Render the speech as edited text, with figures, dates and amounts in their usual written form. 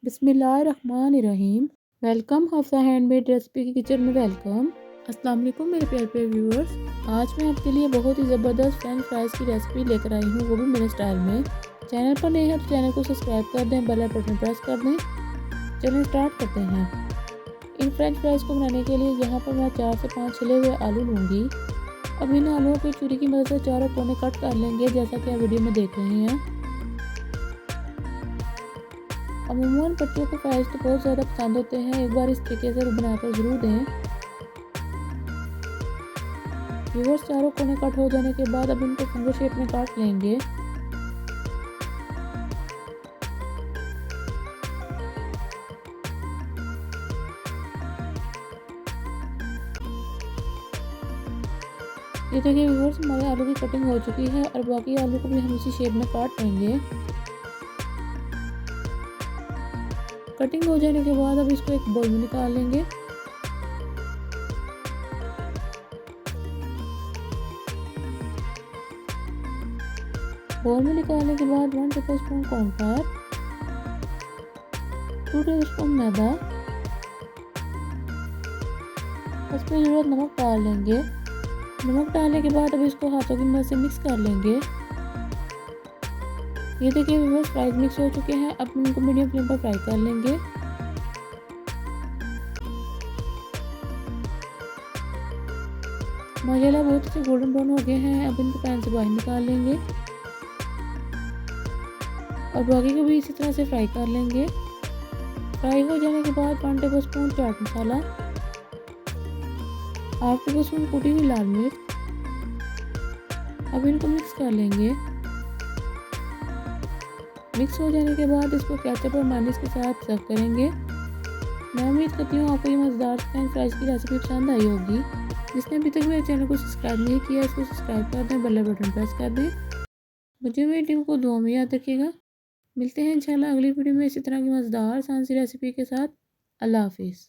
बिस्मिल्लाहिर्रहमानिर्रहीम। Welcome Hafsa handmade recipe की kitchen में वेलकम। अस्सलाम वालेकुम मेरे प्यारे प्यारे व्यूअर्स। आज मैं आपके लिए बहुत ही ज़बरदस्त फ्रेंच फ्राइज़ की रेसिपी लेकर आई हूँ, वो भी मेरे स्टाइल में। चैनल पर नए हैं तो चैनल को सब्सक्राइब कर दें, बेल बटन प्रेस कर दें। चलिए स्टार्ट करते हैं। इन फ्रेंच फ्राइज़ को बनाने के लिए यहाँ पर मैं 4 से 5 छिले हुए आलू लूँगी। अब इन आलूओं को छुरी की मदद से चारों कोने कट कर लेंगे, जैसा कि आप वीडियो में देख रहे हैं। अमूमन बच्चों को फ्राइज़ तो बहुत ज़्यादा पसंद होते हैं, एक बार इस तरीके से बनाकर ज़रूर दें। व्यूअर्स, चारों कोने कट हो जाने के बाद अब इनको फिंगर शेप में काट लेंगे। ये देखिए व्यूअर्स, हमारे आलू की कटिंग हो चुकी है और बाकी आलू को भी हम इसी शेप में काट लेंगे। कटिंग हो जाने के बाद अब इसको एक बाउल में निकाल लेंगे। बाउल में निकालने के बाद 1 टेबलस्पून कॉर्नफ्लावर, 2 टेबलस्पून मैदा, इसमें ज़रूरत नमक डाल लेंगे। नमक डालने के बाद अब इसको हाथों की मदद से मिक्स कर लेंगे। ये देखिए व्यूअर्स, फ्राइज मिक्स हो चुके हैं। अब इनको मीडियम फ्लेम पर फ्राई कर लेंगे। माशाल्लाह बहुत अच्छे गोल्डन ब्राउन हो गए हैं। अब इनको पैन से बाहर निकाल लेंगे और बाकी को भी इसी तरह से फ्राई कर लेंगे। फ्राई हो जाने के बाद 1 टेबलस्पून चाट मसाला, 1/2 टेबलस्पून कुटी हुई लाल मिर्च, अब इनको मिक्स कर लेंगे। मिक्स हो जाने के बाद इसको केचप और मेयोनीज के साथ सर्व करेंगे। मैं उम्मीद करती हूँ आपको ये मज़ेदार फ्रेंच फ्राइज़ की रेसिपी पसंद आई होगी। जिसने अभी तक मेरे चैनल को सब्सक्राइब नहीं किया, इसको सब्सक्राइब कर दें, बेल बटन प्रेस कर दें। मुझे मेरी टीम को दुआ में याद रखिएगा। मिलते हैं इंशाल्लाह अगली वीडियो में इसी तरह की मज़ेदार आसान सी रेसिपी के साथ। अल्लाह हाफिज़।